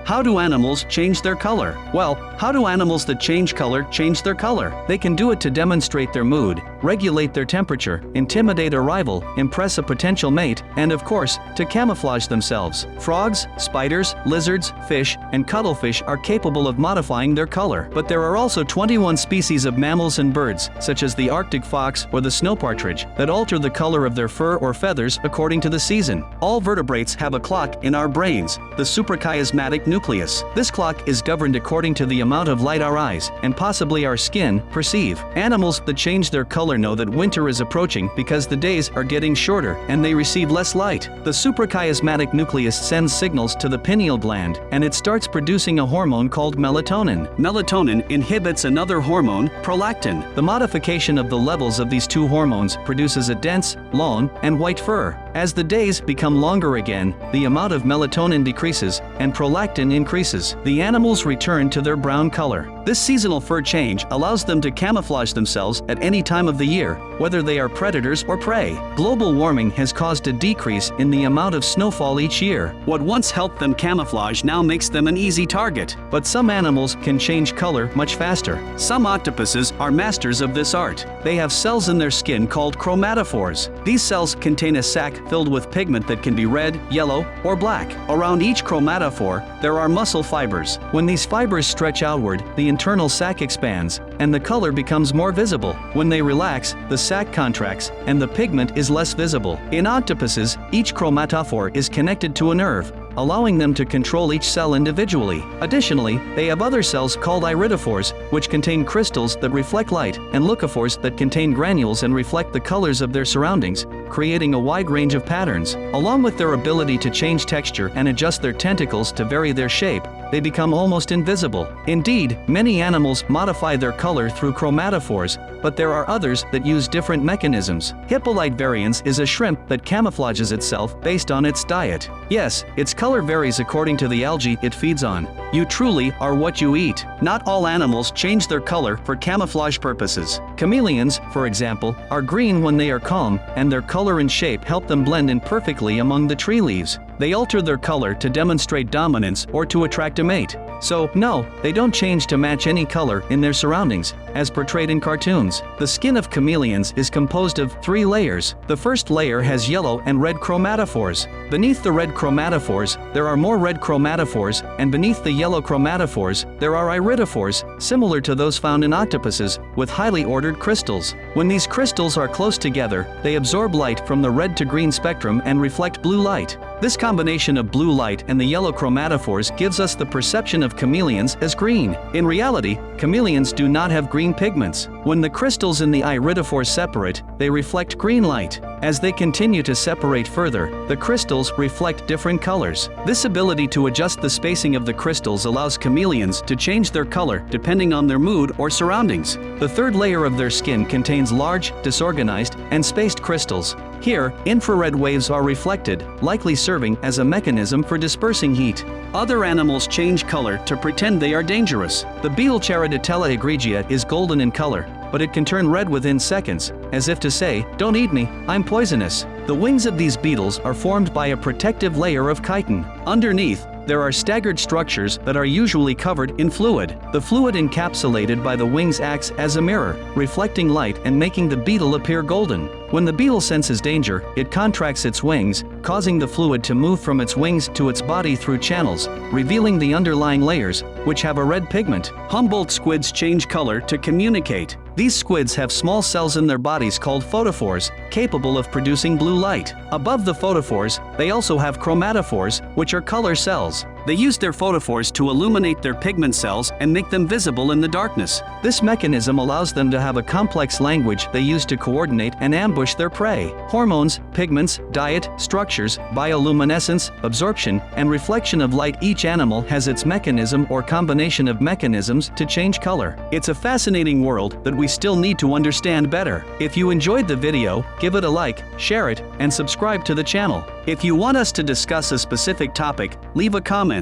How do animals change their color? Well, how do animals that change color change their color? They can do it to demonstrate their mood, regulate their temperature, intimidate a rival, impress a potential mate, and of course, to camouflage themselves. Frogs, spiders, lizards, fish, and cuttlefish are capable of modifying their color. But there are also 21 species of mammals and birds, such as the Arctic fox or the snow partridge, that alter the color of their fur or feathers according to the season. All vertebrates have a clock in our brains, the suprachiasmatic nucleus. This clock is governed according to the amount of light our eyes, and possibly our skin, perceive. Animals that change their color know that winter is approaching because the days are getting shorter and they receive less light. The suprachiasmatic nucleus sends signals to the pineal gland, and it starts producing a hormone called melatonin. Melatonin inhibits another hormone, prolactin. The modification of the levels of these two hormones produces a dense, long, and white fur. As the days become longer again, the amount of melatonin decreases and prolactin increases. The animals return to their brown color. This seasonal fur change allows them to camouflage themselves at any time of the year, whether they are predators or prey. Global warming has caused a decrease in the amount of snowfall each year. What once helped them camouflage now makes them an easy target. But some animals can change color much faster. Some octopuses are masters of this art. They have cells in their skin called chromatophores. These cells contain a sac filled with pigment that can be red, yellow, or black. Around each chromatophore, there are muscle fibers. When these fibers stretch outward, the internal sac expands, and the color becomes more visible. When they relax, the sac contracts, and the pigment is less visible. In octopuses, each chromatophore is connected to a nerve, allowing them to control each cell individually. Additionally, they have other cells called iridophores, which contain crystals that reflect light, and leucophores that contain granules and reflect the colors of their surroundings, creating a wide range of patterns. Along with their ability to change texture and adjust their tentacles to vary their shape, they become almost invisible. Indeed, many animals modify their color through chromatophores, but there are others that use different mechanisms. Hippolyte varians is a shrimp that camouflages itself based on its diet. Yes, its color varies according to the algae it feeds on. You truly are what you eat. Not all animals change their color for camouflage purposes. Chameleons, for example, are green when they are calm, and their color and shape help them blend in perfectly among the tree leaves. They alter their color to demonstrate dominance or to attract a mate. So, no, they don't change to match any color in their surroundings, as portrayed in cartoons. The skin of chameleons is composed of 3 layers. The first layer has yellow and red chromatophores. Beneath the red chromatophores, there are more red chromatophores, and beneath the yellow chromatophores, there are iridophores, similar to those found in octopuses, with highly ordered crystals. When these crystals are close together, they absorb light from the red to green spectrum and reflect blue light. This combination of blue light and the yellow chromatophores gives us the perception of chameleons as green. In reality, chameleons do not have green pigments. When the crystals in the iridophore separate, they reflect green light. As they continue to separate further, the crystals reflect different colors. This ability to adjust the spacing of the crystals allows chameleons to change their color depending on their mood or surroundings. The third layer of their skin contains large, disorganized, and spaced crystals. Here, infrared waves are reflected, likely serving as a mechanism for dispersing heat. Other animals change color to pretend they are dangerous. The beetle Charaditella egregia is golden in color, but it can turn red within seconds, as if to say, "Don't eat me, I'm poisonous." The wings of these beetles are formed by a protective layer of chitin. Underneath, there are staggered structures that are usually covered in fluid. The fluid encapsulated by the wings acts as a mirror, reflecting light and making the beetle appear golden. When the beetle senses danger, it contracts its wings, causing the fluid to move from its wings to its body through channels, revealing the underlying layers, which have a red pigment. Humboldt squids change color to communicate. These squids have small cells in their bodies called photophores, capable of producing blue light. Above the photophores, they also have chromatophores, which are color cells. They use their photophores to illuminate their pigment cells and make them visible in the darkness. This mechanism allows them to have a complex language they use to coordinate and ambush their prey. Hormones, pigments, diet, structures, bioluminescence, absorption, and reflection of light. Each animal has its mechanism or combination of mechanisms to change color. It's a fascinating world that we still need to understand better. If you enjoyed the video, give it a like, share it, and subscribe to the channel. If you want us to discuss a specific topic, leave a comment.